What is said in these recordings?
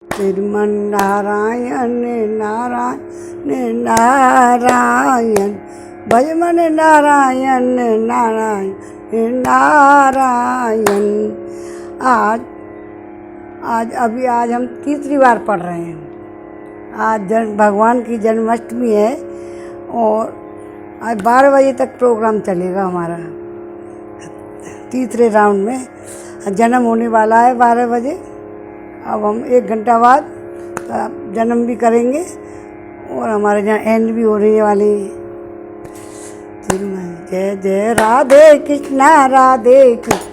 श्रीमन नारायण नारायण नारायण, भजमन नारायण नारायण नारायण। आज हम तीसरी बार पढ़ रहे हैं। आज भगवान की जन्माष्टमी है और आज 12 बजे तक प्रोग्राम चलेगा हमारा। तीसरे राउंड में जन्म होने वाला है 12 बजे। अब हम 1 घंटा बाद जन्म भी करेंगे और हमारे यहाँ एंड भी होने वाली है। जय जय राधे कृष्णा राधे कृष्ण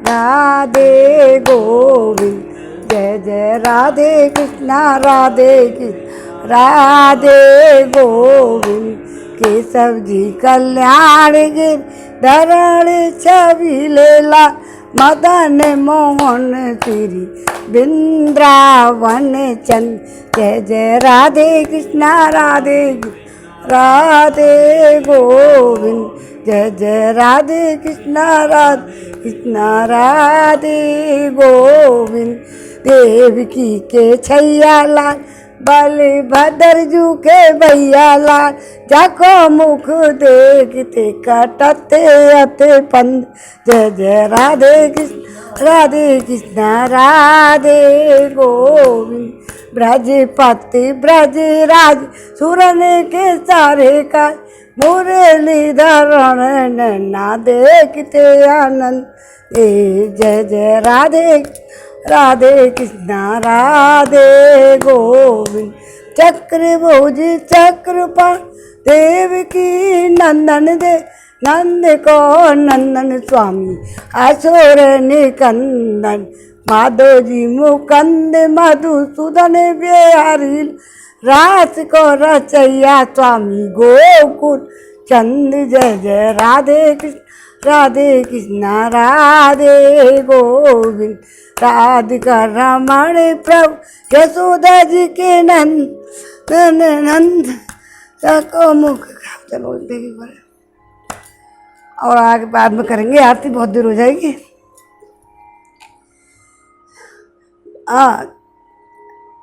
राधे गोविंद, जय जय राधे कृष्णा राधे कृष्ण राधे गोविंद। केशव जी कल्याण गिर धरण छवि लेला, मदन मोहन श्री वृंदावन चंद। जय जय राधे कृष्णा राधे राधे गोविंद, जय जय राधे कृष्णा राधे गोविंद। देवकी के छैया लाल, बलभद्र जू के भैया लाल, जाको मुख देखते कटते अते पंद। जय जय राधे कृष्ण राधे गोविंद। ब्रजपति ब्रजराज सुरन के सारे का, मुरलीधर नैना देखते आनंद। जय जय राधे कृष्ण राधे गोविंद। चक्रभुज चक्रपाण देवकी नंदन दे, नंद को नंदन स्वामी असुर निकंदन। माधव जी मुकंद मधुसूदन बिहारी, रास को रचैया स्वामी गोकुल चंद। जय जय राधे कृष्ण राधे गोविंद। राधिका रमण प्रभु यशोदा जी के नंद को मुख। चलो देखिए और आगे बाद में करेंगे, आरती बहुत देर हो जाएगी।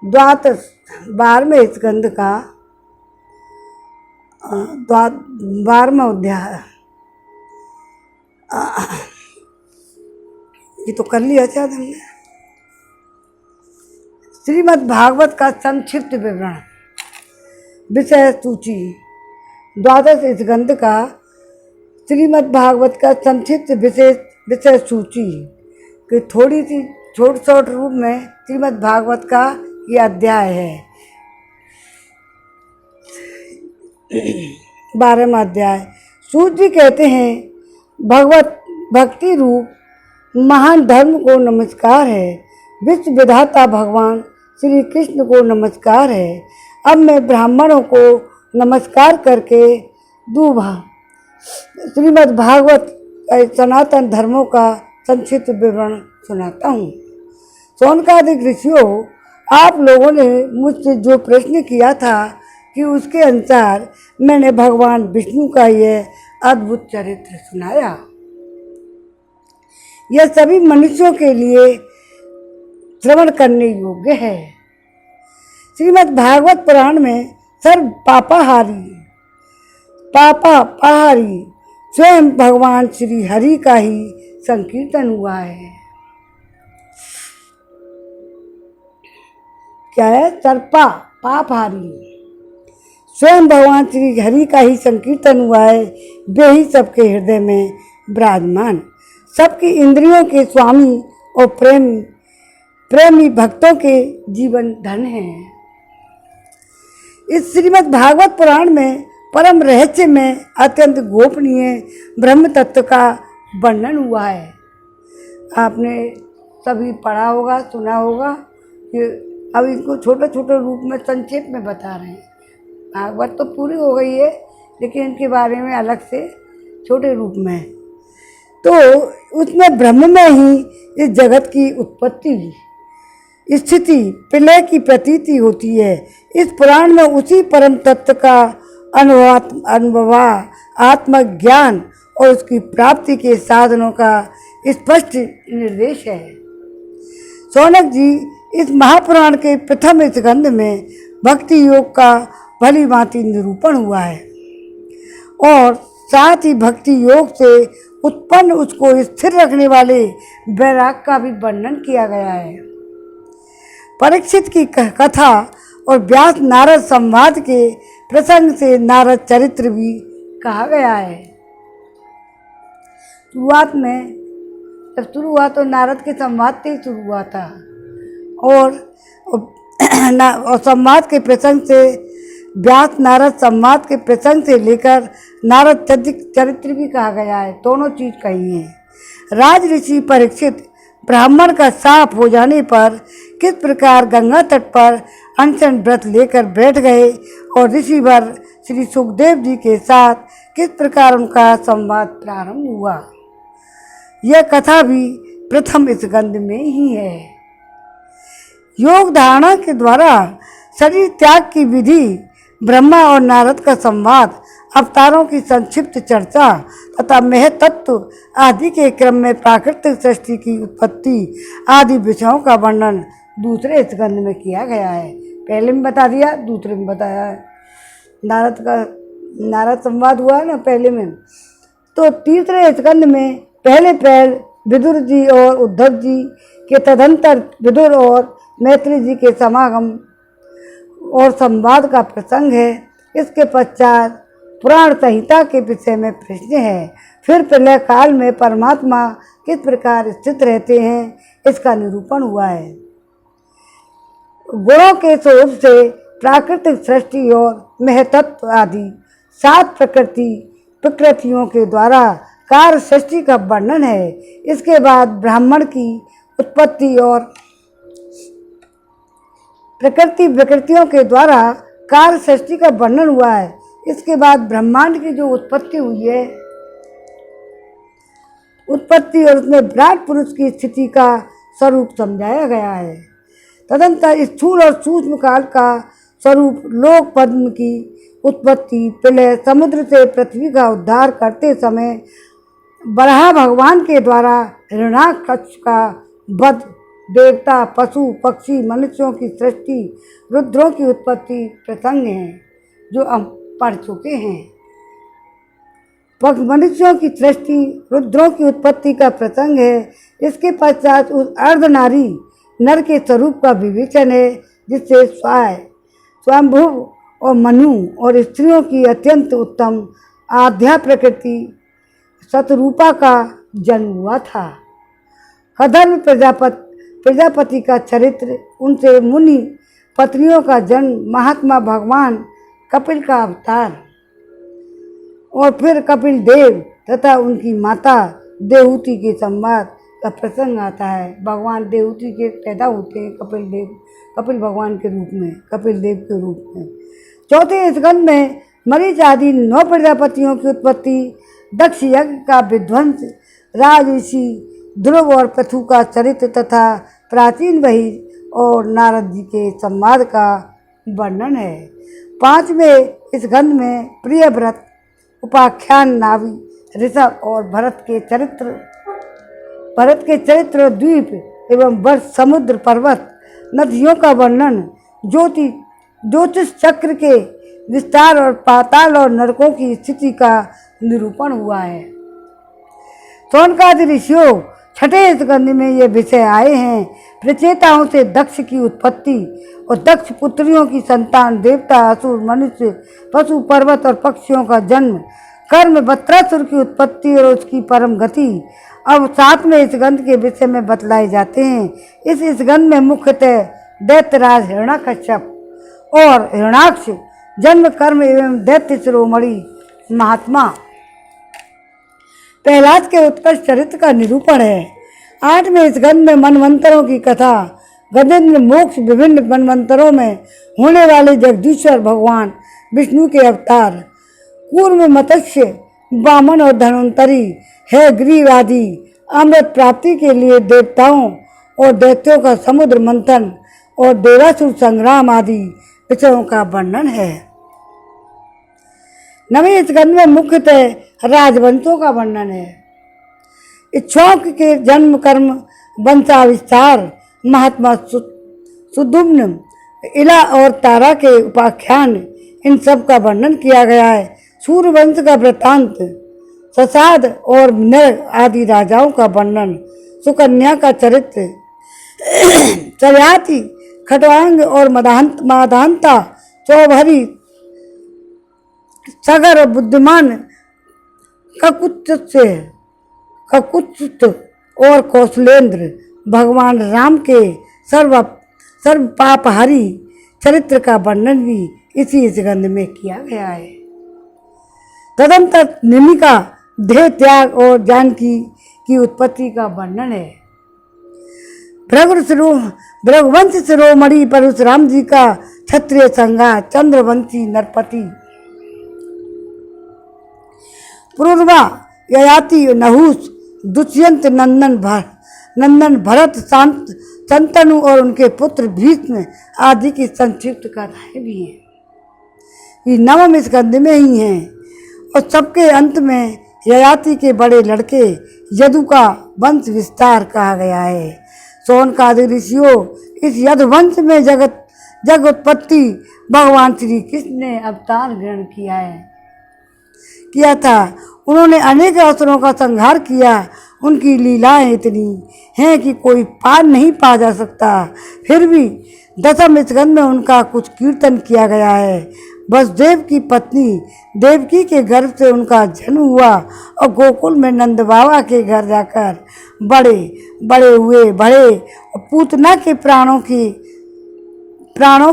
द्वादश 12वें स्कंद का 12वां अध्याय। ये तो कर लिया शायद हमने। श्रीमद् भागवत का संक्षिप्त विवरण। विषय सूची। द्वादश स्कंद का श्रीमद् भागवत का संक्षिप्त विषय सूची कि थोड़ी सी छोट रूप में श्रीमद् भागवत का ये अध्याय है। 12वां अध्याय। सूत जी कहते हैं, भगवत भक्ति रूप महान धर्म को नमस्कार है। विश्व विधाता भगवान श्री कृष्ण को नमस्कार है। अब मैं ब्राह्मणों को नमस्कार करके श्रीमद् भागवत सनातन धर्मों का संक्षिप्त विवरण सुनाता हूँ। शौनकादिक ऋषियों, आप लोगों ने मुझसे जो प्रश्न किया था कि उसके अनुसार मैंने भगवान विष्णु का यह अद्भुत चरित्र सुनाया। यह सभी मनुष्यों के लिए श्रवण करने योग्य है। श्रीमद् भागवत पुराण में सर्व पापाहारी स्वयं भगवान श्री हरि का ही संकीर्तन हुआ है। क्या है? सर्पा पापहारी स्वयं भगवान श्री हरि का ही संकीर्तन हुआ है। वे ही सबके हृदय में विराजमान, सबकी इंद्रियों के स्वामी और प्रेमी भक्तों के जीवन धन हैं। इस श्रीमद् भागवत पुराण में परम रहस्य में अत्यंत गोपनीय ब्रह्म तत्व का वर्णन हुआ है। आपने सभी पढ़ा होगा, सुना होगा कि अब इसको छोटे छोटे रूप में संक्षेप में बता रहे हैं। भागवत तो पूरी हो गई है, लेकिन इनके बारे में अलग से छोटे रूप में। तो उसमें ब्रह्म में ही इस जगत की उत्पत्ति, स्थिति, प्रलय की प्रतीति होती है। इस पुराण में उसी परम तत्व का अनुभव, आत्मज्ञान और उसकी प्राप्ति के साधनों का स्पष्ट निर्देश है। शौनक जी इस महापुराण के प्रथम स्कंद में भक्ति योग का भली भांति निरूपण हुआ है और साथ ही भक्ति योग से उत्पन्न उसको स्थिर रखने वाले वैराग का भी वर्णन किया गया है। परीक्षित की कथा और व्यास नारद संवाद के प्रसंग से नारद चरित्र भी कहा गया है। शुरुआत में जब शुरू हुआ तो नारद के संवाद से शुरू हुआ था और संवाद के प्रसंग से व्यास नारद संवाद के प्रसंग से लेकर नारद चरित्र भी कहा गया है। दोनों चीज कही है। राज ऋषि परीक्षित ब्राह्मण का साफ हो जाने पर किस प्रकार गंगा तट पर अनशन व्रत लेकर बैठ गए और ऋषिवर श्री सुखदेव जी के साथ किस प्रकार उनका संवाद प्रारंभ हुआ, यह कथा भी प्रथम स्कंद में ही है। योग धारणा के द्वारा शरीर त्याग की विधि, ब्रह्मा और नारद का संवाद, अवतारों की संक्षिप्त चर्चा तथा महतत्व आदि के क्रम में प्राकृतिक सृष्टि की उत्पत्ति आदि विषयों का वर्णन दूसरे स्कंद में किया गया है। पहले में बता दिया, दूसरे में बताया है। नारद संवाद हुआ है ना पहले में, तो तीसरे स्कंद में पहले विदुर जी और उद्धव जी के तदंतर विदुर और मैत्री जी के समागम और संवाद का प्रसंग है। इसके पश्चात पुराण संहिता के विषय में प्रश्न है। फिर प्रलय काल में परमात्मा किस प्रकार स्थित रहते हैं, इसका निरूपण हुआ है। गुणों के शोध से प्राकृतिक सृष्टि और महतत्व आदि 7 प्रकृतियों के द्वारा कार्य सृष्टि का वर्णन है। इसके बाद ब्राह्मण की उत्पत्ति और प्रकृतियों के द्वारा कार्य सृष्टि का वर्णन हुआ है। इसके बाद ब्रह्मांड की जो उत्पत्ति हुई है, उत्पत्ति और उसमें विराट पुरुष की स्थिति का स्वरूप समझाया गया है। तदंतर स्थूल और सूक्ष्म काल का स्वरूप लोक पद्म की उत्पत्ति, प्रलय, समुद्र से पृथ्वी का उद्धार करते समय बराह भगवान के द्वारा हिरण्याक्ष का वध, देवता, पशु, पक्षी, मनुष्यों की सृष्टि, रुद्रों की उत्पत्ति प्रसंग हैं जो हम पढ़ चुके हैं। मनुष्यों की सृष्टि, रुद्रों की उत्पत्ति का प्रसंग है। इसके पश्चात उस अर्धनारी नर के स्वरूप का विवेचन है, जिससे स्वयंभू और मनु और स्त्रियों की अत्यंत उत्तम आध्या प्रकृति शतरूपा का जन्म हुआ था। कदर्भ प्रजापति का चरित्र, उनसे मुनि पत्नियों का जन्म, महात्मा भगवान कपिल का अवतार और फिर कपिल देव तथा उनकी माता देवहूति के संवाद का प्रसंग आता है। भगवान देवहूति के पैदा होते हैं कपिल भगवान के रूप में, कपिल देव के रूप में। चौथे स्कंद में मरीच आदि 9 प्रजापतियों की उत्पत्ति, दक्ष यज्ञ का विध्वंस, राजऋषि ध्रुव और पृथु का चरित्र तथा प्राचीन वही और नारद जी के संवाद का वर्णन है। 5वें स्कंद में प्रियव्रत, उपाख्यान, नाभि, ऋषभ और भरत के चरित्र, द्वीप एवं वर्ष, समुद्र, पर्वत, नदियों का वर्णन, ज्योतिष चक्र के विस्तार और पाताल और नरकों की स्थिति का निरूपण हुआ है। शौनकादि ऋषियों 6ठे स्कंद में ये विषय आए हैं। प्रचेताओं से दक्ष की उत्पत्ति और दक्ष पुत्रियों की संतान, देवता, असुर, मनुष्य, पशु, पर्वत और पक्षियों का जन्म, कर्म, वत्रासुर की उत्पत्ति और उसकी परम गति अब 7वें स्कंद के विषय में बतलाए जाते हैं। इस स्कंद में मुख्यतः दैत्यराज हिरण्यकश्यप और हिरण्याक्ष, जन्म, कर्म एवं दैत्य शिरोमणि महात्मा प्रहलाद के उत्कर्ष चरित्र का निरूपण है। 8वें स्कंद में मनवंतरों की कथा, गजेंद्र मोक्ष, विभिन्न मनवंतरों में होने वाले जगदीश्वर भगवान विष्णु के अवतार, कूर्म, मत्स्य, वामन और धन्वंतरी है, ग्रीव आदि, अमृत प्राप्ति के लिए देवताओं और दैत्यों का समुद्र मंथन और देवासुर संग्राम आदि विषयों का वर्णन है। 9वें स्कंद में मुख्यतः राजवंशों का वर्णन है। इक्ष्वाकु के जन्म, कर्म, वंशाविस्तार, महात्मा सुदुम्न, इला और तारा के उपाख्यान, इन सब का वर्णन किया गया है। सूर्यवंश का वृत्तांत, ससाद और नर आदि राजाओं का वर्णन, सुकन्या का चरित्र, चर्याति, खटवांग और माधांता, चौभरी, सगर और बुद्धिमान, ककुत्थ और कौशलेंद्र, भगवान राम के सर्व पापहारी चरित्र का वर्णन भी इसी स्कंद में किया गया है। तदंतर निमिका, देह त्याग और जानकी की उत्पत्ति का वर्णन है। भृगुवंश शिरोमणि परशुराम जी का क्षत्रिय संज्ञा, चंद्रवंशी नरपति, पूर्वा, ययाति, नहुस, दुष्यंत, नंदन, भरत, शंतनु और उनके पुत्र भीष्म आदि की संक्षिप्त कथाएं भी हैं। ये नवम स्कंद में ही हैं। और सबके अंत में ययाति के बड़े लड़के यदु का वंश विस्तार कहा गया है। शौनकादि ऋषियों, इस यदुवंश में जग उत्पत्ति भगवान श्री कृष्ण ने अवतार ग्रहण किया था। उन्होंने अनेक असुरों का संहार किया। उनकी लीलाएं इतनी हैं कि कोई पार नहीं पा जा सकता। फिर भी दसम स्कंद में उनका कुछ कीर्तन किया गया है। वसुदेव की पत्नी देवकी के गर्भ से उनका जन्म हुआ और गोकुल में नंद बाबा के घर जाकर बड़े हुए, बढ़े और पूतना के प्राणों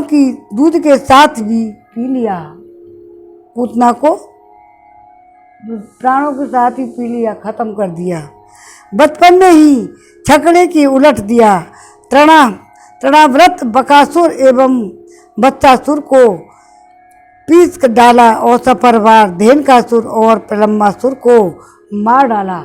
की दूध के साथ भी पी लिया। पूतना को प्राणों के साथ ही पी लिया, खत्म कर दिया। बचपन में ही छकड़े की उलट दिया। तृणाव्रत बकासुर एवं बत्सासुर को पीस कर डाला और सपरवार धेनकासुर और प्रलम्बासुर को मार डाला।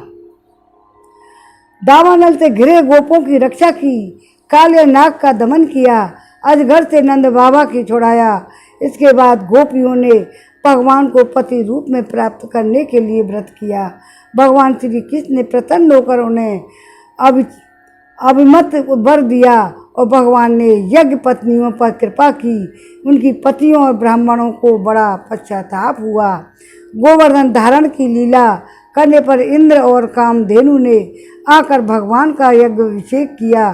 दावानल से घिरे गोपों की रक्षा की, काले नाग का दमन किया, अजगर से नंद बाबा की छुड़ाया। इसके बाद गोपियों ने भगवान को पति रूप में प्राप्त करने के लिए व्रत किया। भगवान श्री कृष्ण ने प्रसन्न होकर उन्हें अभिमत वर दिया और भगवान ने यज्ञ पत्नियों पर कृपा की। उनकी पतियों और ब्राह्मणों को बड़ा पश्चाताप हुआ। गोवर्धन धारण की लीला करने पर इंद्र और कामधेनु ने आकर भगवान का यज्ञ अभिषेक किया।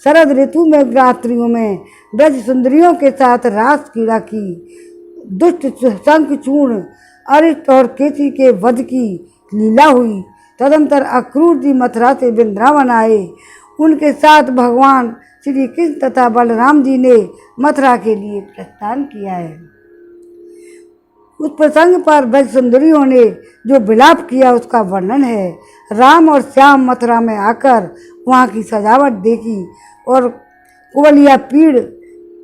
शरद ऋतु में रात्रियों में ब्रज सुंदरियों के साथ रास क्रीड़ा की। दुष्ट शंखचूर्ण, अरिष्ट और केसी के वध की लीला हुई। तदंतर अक्रूर जी मथुरा से वृंदावन आए। उनके साथ भगवान श्री कृष्ण तथा बलराम जी ने मथुरा के लिए प्रस्थान किया है। उस प्रसंग पर ब्रज सुंदरियों ने जो विलाप किया उसका वर्णन है। राम और श्याम मथुरा में आकर वहाँ की सजावट देखी और कुवलिया पीड़,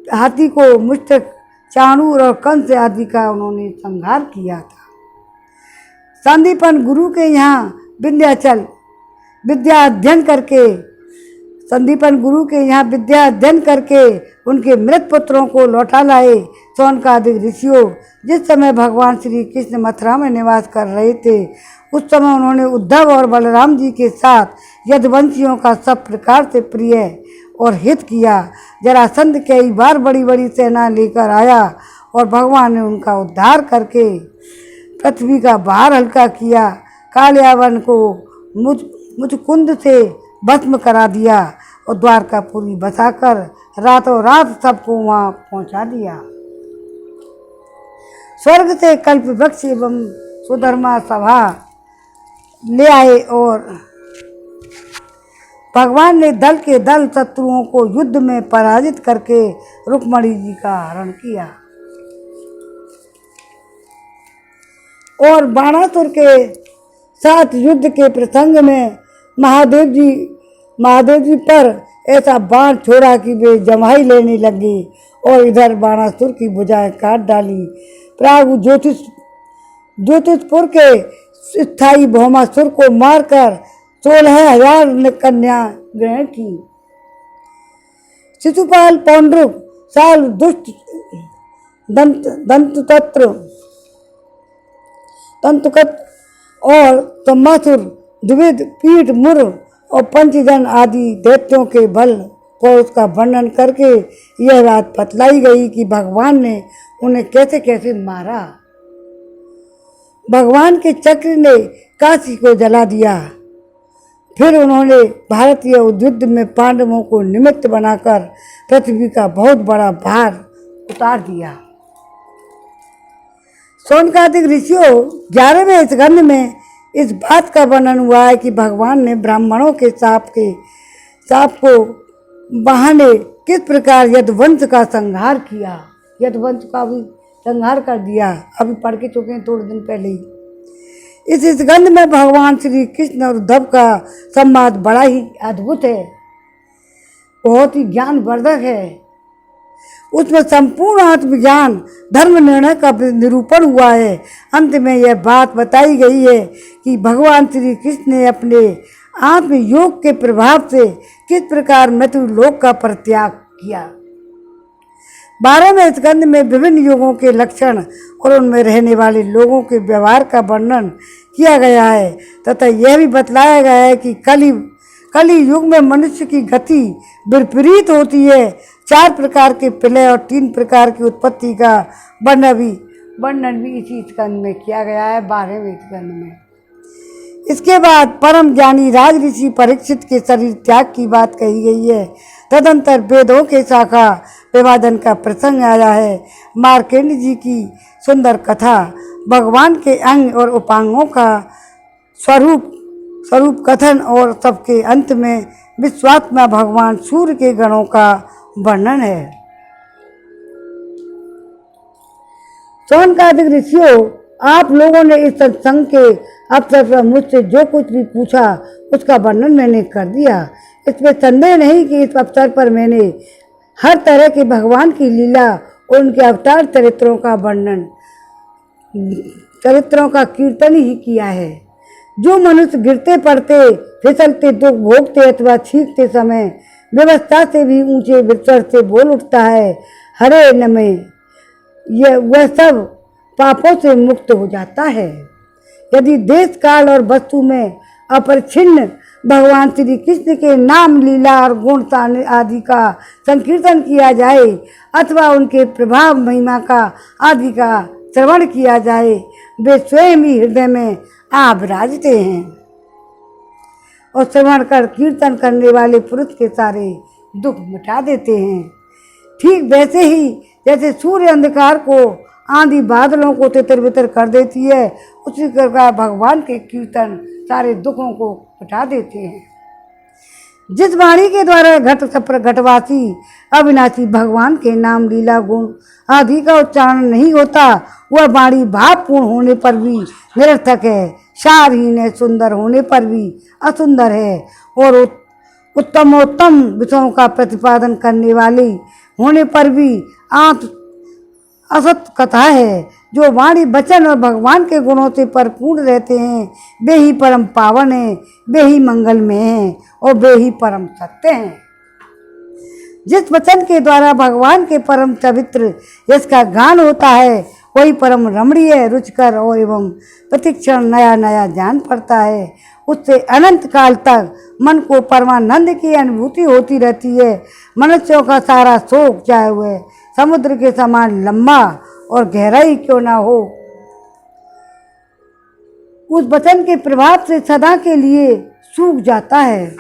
हाथी को मुष्टक, चाणूर और कंस आदि का उन्होंने संहार किया था। संदीपन गुरु के यहाँ विद्या अध्ययन करके उनके मृत पुत्रों को लौटा लाए। शौनकादिक ऋषियों, जिस समय भगवान श्री कृष्ण मथुरा में निवास कर रहे थे उस समय उन्होंने उद्धव और बलराम जी के साथ यदुवंशियों का सब प्रकार से प्रिय और हित किया। जरासंध कई बार बड़ी बड़ी सेना लेकर आया और भगवान ने उनका उद्धार करके पृथ्वी का भार हल्का किया। काल्यावन को मुचकुंद से भस्म करा दिया और द्वारकापुरी बसाकर रातों रात सबको वहाँ पहुँचा दिया। स्वर्ग से कल्प वृक्ष एवं सुधर्मा सभा ले आए और भगवान ने दल के दल शत्रुओं को युद्ध में पराजित करके रुक्मणी जी का हरण किया और बाणासुर के साथ युद्ध के प्रसंग में महादेव जी पर ऐसा बाण छोड़ा कि वे जमाई लेने लगी और इधर बाणासुर की भुजाएं काट डाली। प्रागु ज्योतिषपुर के स्थायी भौमासुर को मारकर 16,000 कन्या ग्रहण की। शिशुपाल, पौंड्रुक, साल, दुष्ट, दंतुकत और तम्मासुर, द्विविध, पीठ, मुर और पंचजन आदि दैत्यों के बल को उसका वर्णन करके यह बात बतलाई गई कि भगवान ने उन्हें कैसे कैसे मारा। भगवान के चक्र ने काशी को जला दिया। फिर उन्होंने भारतीय युद्ध में पांडवों को निमित्त बनाकर पृथ्वी का बहुत बड़ा भार उतार दिया। शौनकादिक ऋषियों 11वें स्कंद में इस बात का वर्णन हुआ है कि भगवान ने ब्राह्मणों के साप को बहाने किस प्रकार यदुवंश का संहार किया। यदुवंश का भी संहार कर दिया, अभी पढ़ के चुके हैं थोड़े दिन पहले ही। इस स्कंद में भगवान श्री कृष्ण और उद्धव का संवाद बड़ा ही अद्भुत है, बहुत ही ज्ञानवर्धक है। उसमें संपूर्ण आत्मज्ञान धर्म निर्णय का निरूपण हुआ है। अंत में यह बात बताई गई है कि भगवान श्री कृष्ण ने अपने आत्म योग के प्रभाव से किस प्रकार मृत्यु लोक का परित्याग किया। 12वें स्कंद में विभिन्न युगों के लक्षण और उनमें रहने वाले लोगों के व्यवहार का वर्णन किया गया है तथा यह भी बतलाया गया है कि कली युग में मनुष्य की गति विपरीत होती है। 4 प्रकार के प्रलय और 3 प्रकार की उत्पत्ति का वर्णन भी इसी स्कंद में किया गया है, 12वें स्कंद में। इसके बाद परम ज्ञानी राज ऋषि परीक्षित के शरीर त्याग की बात कही गई है। तदंतर वेदों के शाखा विभाजन का प्रसंग आया है। मार्कंडेय जी की सुंदर कथा, भगवान के अंग और उपांगों का स्वरूप कथन और सबके अंत में विश्वात्मा भगवान सूर्य के गणों का वर्णन है। शौनकादिक ऋषियों, आप लोगों ने इस सत्संग के अवसर पर मुझसे जो कुछ भी पूछा उसका वर्णन मैंने कर दिया। इसमें संदेह नहीं कि इस अवसर पर मैंने हर तरह के भगवान की लीला और उनके अवतार चरित्रों का कीर्तन ही किया है। जो मनुष्य गिरते पड़ते, फिसलते, दुख भोगते अथवा छींकते समय व्यवस्था से भी ऊंचे विचर से बोल उठता है हरे नमे, वह सब पापों से मुक्त हो जाता है। यदि देश काल और वस्तु में अपरिछिन्न भगवान श्री कृष्ण के नाम, लीला और गुण आदि का संकीर्तन किया जाए अथवा उनके प्रभाव, महिमा का आदि का श्रवण किया जाए, वे स्वयं ही हृदय में आ विराजते हैं और श्रवण कर कीर्तन करने वाले पुरुष के सारे दुख मिटा देते हैं। ठीक वैसे ही जैसे सूर्य अंधकार को, आंधी बादलों को तितर बितर कर देती है, उसी प्रकार भगवान के कीर्तन सारे दुखों को मिटा देते हैं। जिस वाणी के द्वारा घटवासी अविनाशी भगवान के नाम, लीला, गुण आदि का उच्चारण नहीं होता, वह वाणी भावपूर्ण होने पर भी निरर्थक है, सारहीन है, सुंदर होने पर भी असुंदर है और उत्तमोत्तम विषयों का प्रतिपादन करने वाली होने पर भी असत कथा है। जो वाणी, वचन और भगवान के गुणों से परिपूर्ण रहते हैं, वे ही परम पावन हैं, वे ही मंगल में हैं और वे ही परम सत्य हैं। जिस वचन के द्वारा भगवान के परम पवित्र यश का गान होता है, वही परम रमणीय, रुचिकर और एवं प्रतिक्षण नया नया जान पड़ता है। उससे अनंत काल तक मन को परमानंद की अनुभूति होती रहती है। मनुष्यों का सारा शोक, चाहे वह समुद्र के समान लंबा और गहराई क्यों ना हो, उस वचन के प्रभाव से सदा के लिए सूख जाता है।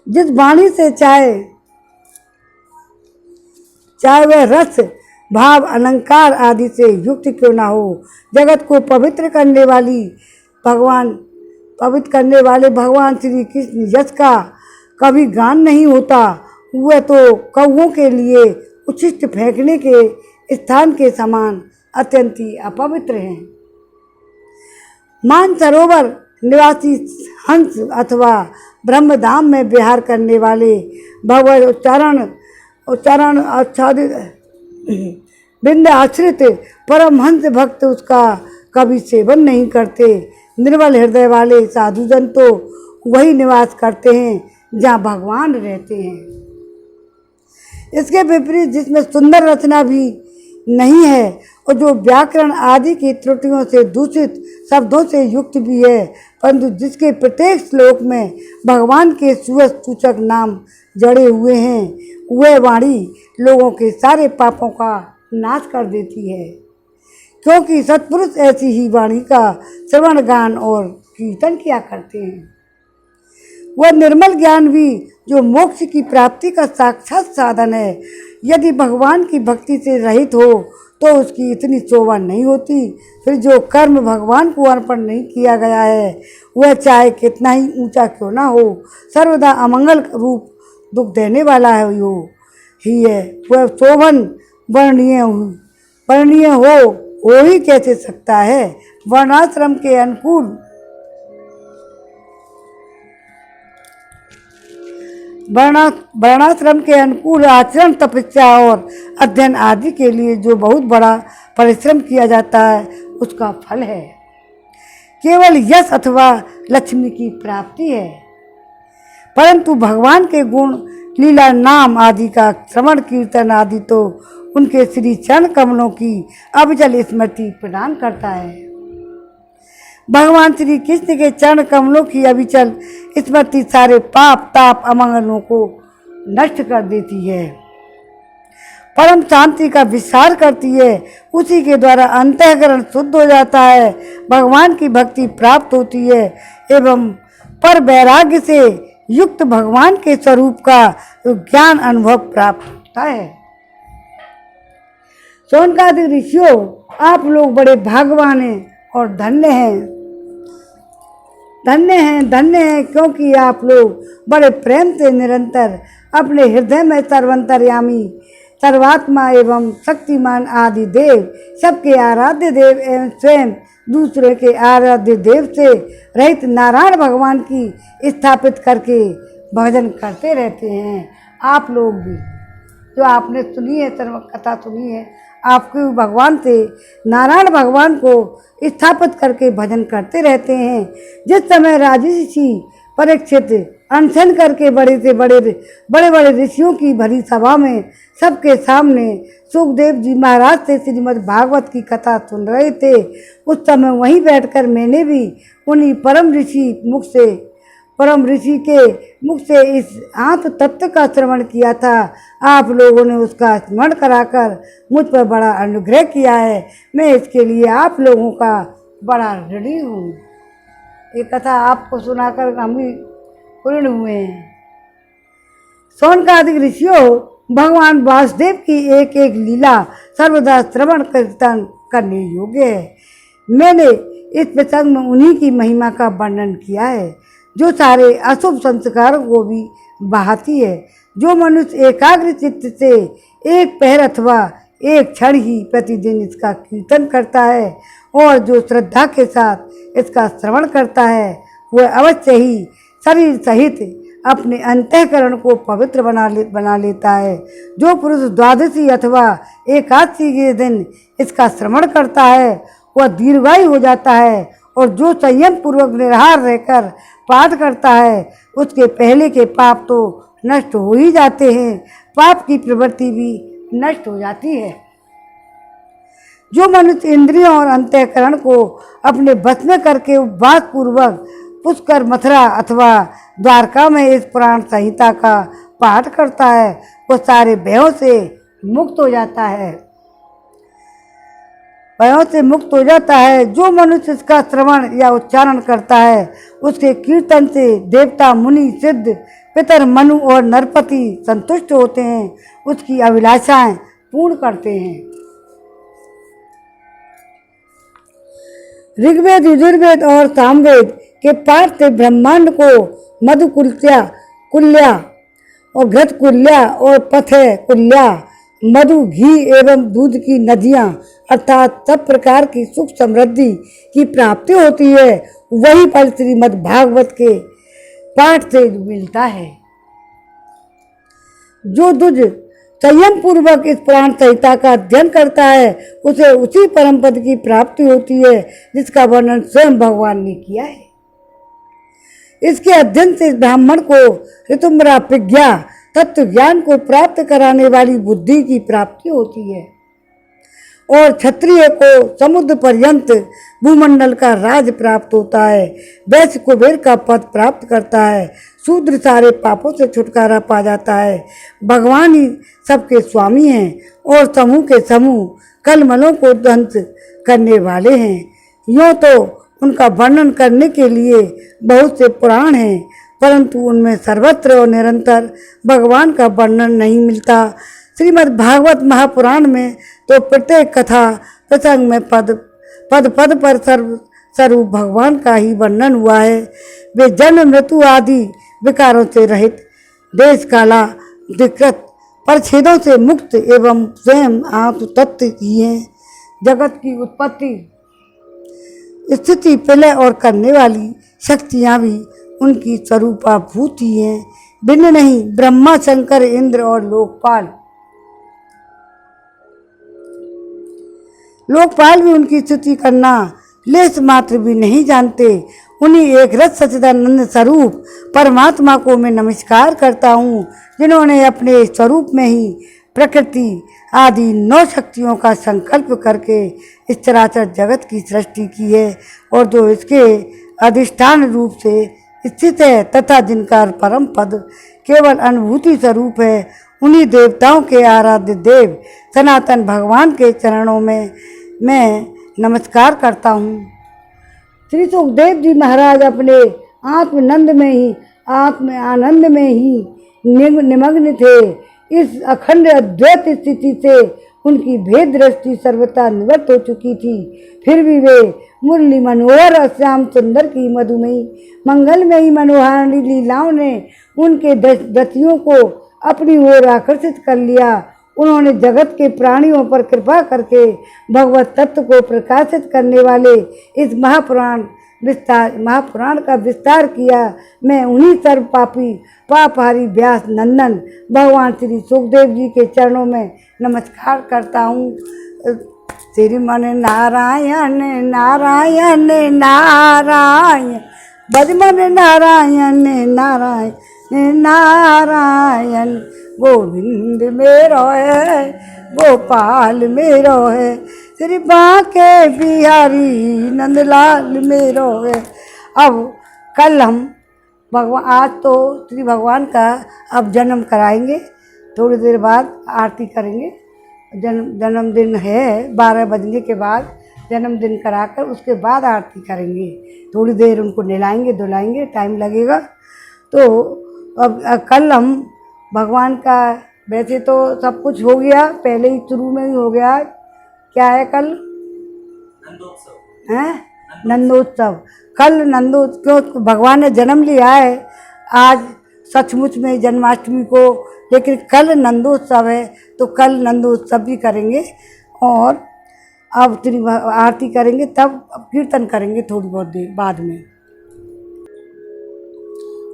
जिस वाणी से चाहे वह रस, भाव, अलंकार आदि से युक्त क्यों ना हो, जगत को पवित्र करने वाले भगवान श्री कृष्ण यश का कभी गान नहीं होता। वह तो कौओं के लिए उच्छिष्ट फेंकने के स्थान के समान अत्यंत ही अपवित्र हैं। मानसरोवर निवासी हंस अथवा ब्रह्मधाम में विहार करने वाले भगवत उच्चारण आच्छादित बिंद आश्रित परमहंस भक्त उसका कभी सेवन नहीं करते। निर्मल हृदय वाले साधुजन तो वही निवास करते हैं जहाँ भगवान रहते हैं। इसके विपरीत जिसमें सुंदर रचना भी नहीं है और जो व्याकरण आदि की त्रुटियों से दूषित शब्दों से युक्त भी है, परंतु जिसके प्रत्येक श्लोक में भगवान के सूचक नाम जड़े हुए हैं, वह वाणी लोगों के सारे पापों का नाश कर देती है। क्योंकि सत्पुरुष ऐसी ही वाणी का श्रवण गान और कीर्तन किया करते हैं। वह निर्मल ज्ञान भी जो मोक्ष की प्राप्ति का साक्षात साधन है, यदि भगवान की भक्ति से रहित हो तो उसकी इतनी शोभा नहीं होती। फिर जो कर्म भगवान को अर्पण नहीं किया गया है, वह चाहे कितना ही ऊंचा क्यों ना हो, सर्वदा अमंगल रूप दुख देने वाला है ही है। वह शोभन वर्णनीय हो ही कैसे सकता है। वर्णाश्रम के अनुकूल आचरण, तपस्या और अध्ययन आदि के लिए जो बहुत बड़ा परिश्रम किया जाता है, उसका फल है केवल यश अथवा लक्ष्मी की प्राप्ति है। परंतु भगवान के गुण, लीला, नाम आदि का श्रवण कीर्तन आदि तो उनके श्री चरण कमलों की अविचल स्मृति प्रदान करता है। भगवान श्री कृष्ण के चरण कमलों की अविचल स्मृति सारे पाप ताप अमंगलों को नष्ट कर देती है, परम शांति का विस्तार करती है। उसी के द्वारा अंतःकरण शुद्ध हो जाता है, भगवान की भक्ति प्राप्त होती है एवं पर वैराग्य से युक्त भगवान के स्वरूप का ज्ञान अनुभव प्राप्त होता है। शौनकादिक ऋषियों, आप लोग बड़े भाग्यवान हैं और धन्य हैं क्योंकि आप लोग बड़े प्रेम से निरंतर अपने हृदय में सर्वंतर्यामी सर्वात्मा एवं शक्तिमान आदि देव, सबके आराध्य देव एवं स्वयं दूसरे के आराध्य देव से रहित नारायण भगवान की स्थापित करके भजन करते रहते हैं। आप लोग भी जो आपने सुनी है, सर्व कथा सुनी है, आपके भगवान से नारायण भगवान को स्थापित करके भजन करते रहते हैं। जिस समय राजर्षि परीक्षित अनशन करके बड़े ऋषियों की भरी सभा में सबके सामने सुखदेव जी महाराज से श्रीमद् भागवत की कथा सुन रहे थे, उस समय वहीं बैठकर मैंने भी उन्हीं परम ऋषि के मुख से इस आत्म तत्व का श्रवण किया था। आप लोगों ने उसका स्मरण कराकर मुझ पर बड़ा अनुग्रह किया है। मैं इसके लिए आप लोगों का बड़ा ऋणी हूँ। ये कथा आपको सुनाकर हम भी पूर्ण हुए हैं। शौनकादिक ऋषियों, भगवान वासुदेव की एक एक लीला सर्वदा श्रवण कीर्तन करने योग्य है। मैंने इस प्रसंग में उन्हीं की महिमा का वर्णन किया है जो सारे अशुभ संस्कारों को भी बहाती है। जो मनुष्य एकाग्र चित्त से एक पहर अथवा एक क्षण ही प्रतिदिन इसका कीर्तन करता है और जो श्रद्धा के साथ इसका श्रवण करता है, वह अवश्य ही शरीर सहित अपने अंतःकरण को पवित्र बना लेता है। जो पुरुष द्वादशी अथवा एकादशी के दिन इसका श्रवण करता है, वह दीर्घायु हो जाता है और जो संयम पूर्वक निराहार रहकर पाठ करता है, उसके पहले के पाप तो नष्ट हो ही जाते हैं, पाप की प्रवृत्ति भी नष्ट हो जाती है। जो मनुष्य इंद्रियों और अंतःकरण को अपने बस में करके उपवास पूर्वक पुष्कर, मथुरा अथवा द्वारका में इस पुराण संहिता का पाठ करता है, वो सारे भयों से मुक्त हो जाता है। जो मनुष्य इसका श्रवण या उच्चारण करता है, उसके कीर्तन से देवता, मुनि, सिद्ध, पितर, मनु और नरपति संतुष्ट होते हैं, उसकी अभिलाषाएं पूर्ण करते हैं। ऋग्वेद, यजुर्वेद और सामवेद के पाठ से ब्रह्मांड को मधु कुल्या और घृत कुल्या और पथय कुल्या, मधु, घी एवं दूध की नदियाँ अर्थात सब प्रकार की सुख समृद्धि की प्राप्ति होती है। वही फल श्रीमद् भागवत के पाठ से मिलता है। जो दुज संयम पूर्वक इस पुराण संहिता का अध्ययन करता है, उसे उसी परम पद की प्राप्ति होती है जिसका वर्णन स्वयं भगवान ने किया है। इसके अध्ययन से ब्राह्मण को ऋतुम्बरा प्रज्ञा तत्व ज्ञान को प्राप्त कराने वाली बुद्धि की प्राप्ति होती है। और क्षत्रिय को समुद्र पर्यंत भूमंडल का राज प्राप्त होता है। वैश्य कुबेर का पद प्राप्त करता है। शूद्र सारे पापों से छुटकारा पा जाता है। भगवान ही सबके स्वामी हैं और समूह के समूह कलमलों को ध्वंस करने वाले हैं। यूँ तो उनका वर्णन करने के लिए बहुत से पुराण हैं, परंतु उनमें सर्वत्र और निरंतर भगवान का वर्णन नहीं मिलता। श्रीमद् भागवत महापुराण में तो प्रत्येक कथा प्रसंग में पद पर स्वरूप भगवान का ही वर्णन हुआ है। वे जन्म मृत्यु आदि विकारों से रहित, देश काला विकृत परछेदों से मुक्त एवं स्वयं आत्म तत्व ही हैं। जगत की उत्पत्ति स्थिति प्रलय और करने वाली शक्तियाँ भी उनकी स्वरूपाभूत ही हैं, भिन्न नहीं। ब्रह्मा शंकर इंद्र और लोकपाल भी उनकी स्तुति करना लेस मात्र भी नहीं जानते। उन्हीं एक रस सच्चिदानंद स्वरूप परमात्मा को मैं नमस्कार करता हूँ, जिन्होंने अपने स्वरूप में ही प्रकृति आदि 9 शक्तियों का संकल्प करके इस चराचर जगत की सृष्टि की है और जो इसके अधिष्ठान रूप से स्थित है तथा जिनका परम पद केवल अनुभूति स्वरूप है। उन्हीं देवताओं के आराध्य देव सनातन भगवान के चरणों में मैं नमस्कार करता हूँ। श्री सुखदेव जी महाराज अपने आत्मानंद में ही निमग्न थे। इस अखंड अद्वैत स्थिति से उनकी भेद दृष्टि सर्वथा निवृत्त हो चुकी थी। फिर भी वे मुरली मनोहर श्याम सुंदर की मधुमयी मंगलमयी मनोहारिणी लीलाओं ने उनके दतियों को अपनी ओर आकर्षित कर लिया। उन्होंने जगत के प्राणियों पर कृपा करके भगवत तत्व को प्रकाशित करने वाले इस महापुराण का विस्तार किया। मैं उन्हीं सर्व पापी पापहारी व्यास नंदन भगवान श्री सुखदेव जी के चरणों में नमस्कार करता हूँ। श्रीमन नारायण नारायण नारायण, बजमन नारायण नारायण नारायण, गोविंद मेरो है गोपाल मेरो है, श्री बांके बिहारी नंदलाल मेरो है। अब कल हम आज तो श्री भगवान का अब जन्म कराएंगे, थोड़ी देर बाद आरती करेंगे। जन्मदिन है, 12 बजने के बाद जन्मदिन कराकर उसके बाद आरती करेंगे। थोड़ी देर उनको नहलाएंगे धुलाएंगे, टाइम लगेगा। तो अब कल हम भगवान का, वैसे तो सब कुछ हो गया, पहले ही शुरू में ही हो गया। क्या है कल? नंदोत्सव है, नंदोत्सव। कल क्यों भगवान ने जन्म लिया है आज सचमुच में जन्माष्टमी को, लेकिन कल नंदोत्सव है तो कल नंदोत्सव भी करेंगे। और अब आरती करेंगे, तब कीर्तन करेंगे थोड़ी बहुत देर बाद में।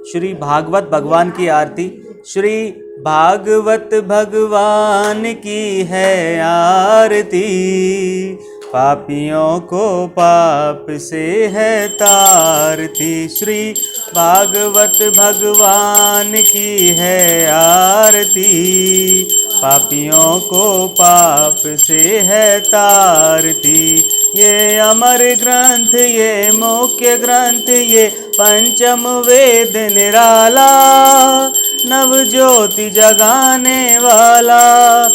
श्री भागवत भगवान की आरती। श्री भागवत भगवान की है आरती, पापियों को पाप से है तारती। श्री भागवत भगवान की है आरती, पापियों को पाप से है तारती। ये अमर ग्रंथ, ये मुख्य ग्रंथ, ये पंचम वेद निराला, नव ज्योति जगाने वाला।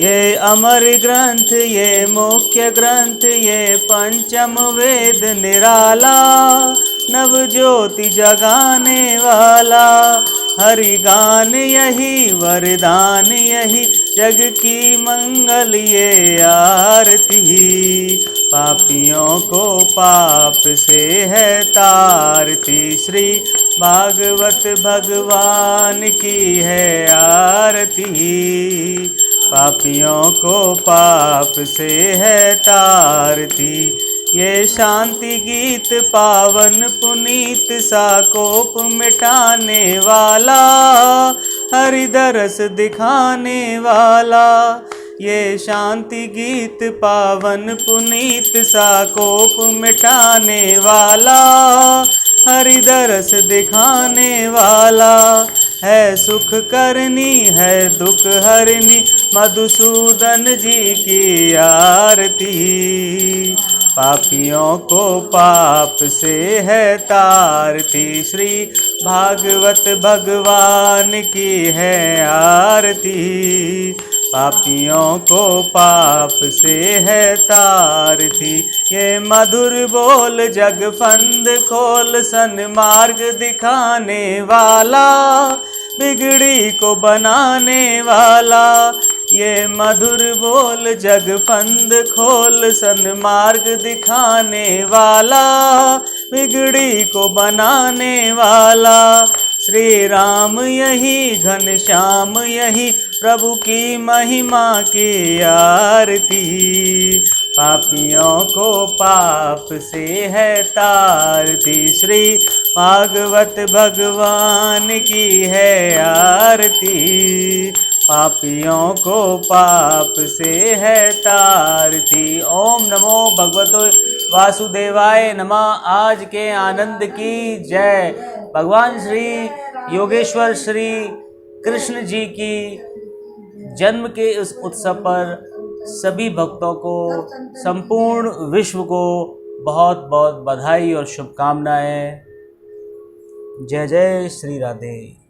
ये अमर ग्रंथ, ये मुख्य ग्रंथ, ये पंचम वेद निराला, नव ज्योति जगाने वाला। हरि गान यही वरदान यही, जग की मंगल ये आरती, पापियों को पाप से है तारती। श्री भागवत भगवान की है आरती, पापियों को पाप से है तारती। ये शांति गीत पावन पुनीत सा कोप मिटाने वाला, हरि दरस दिखाने वाला। ये शांति गीत पावन पुनीत सा कोप मिटाने वाला, हरि दरस दिखाने वाला। है सुख करनी है दुख हरनी, मधुसूदन जी की आरती। पापियों को पाप से है तारती, श्री भागवत भगवान की है आरती। पापियों को पाप से है तारती, ये मधुर बोल जग फंद खोल, सन्मार्ग दिखाने वाला, बिगड़ी को बनाने वाला। ये मधुर बोल जग फंद खोल, सन्मार्ग दिखाने वाला, बिगड़ी को बनाने वाला। श्री राम यही घनश्याम यही, प्रभु की महिमा की आरती। पापियों को पाप से है तारती, श्री भागवत भगवान की है आरती। पापियों को पाप से है तारती। ओम नमो भगवतो वासुदेवाय नमः। आज के आनंद की जय। भगवान श्री योगेश्वर श्री कृष्ण जी की जन्म के इस उत्सव पर सभी भक्तों को, संपूर्ण विश्व को बहुत बहुत बधाई और शुभकामनाएं। जय जय श्री राधे।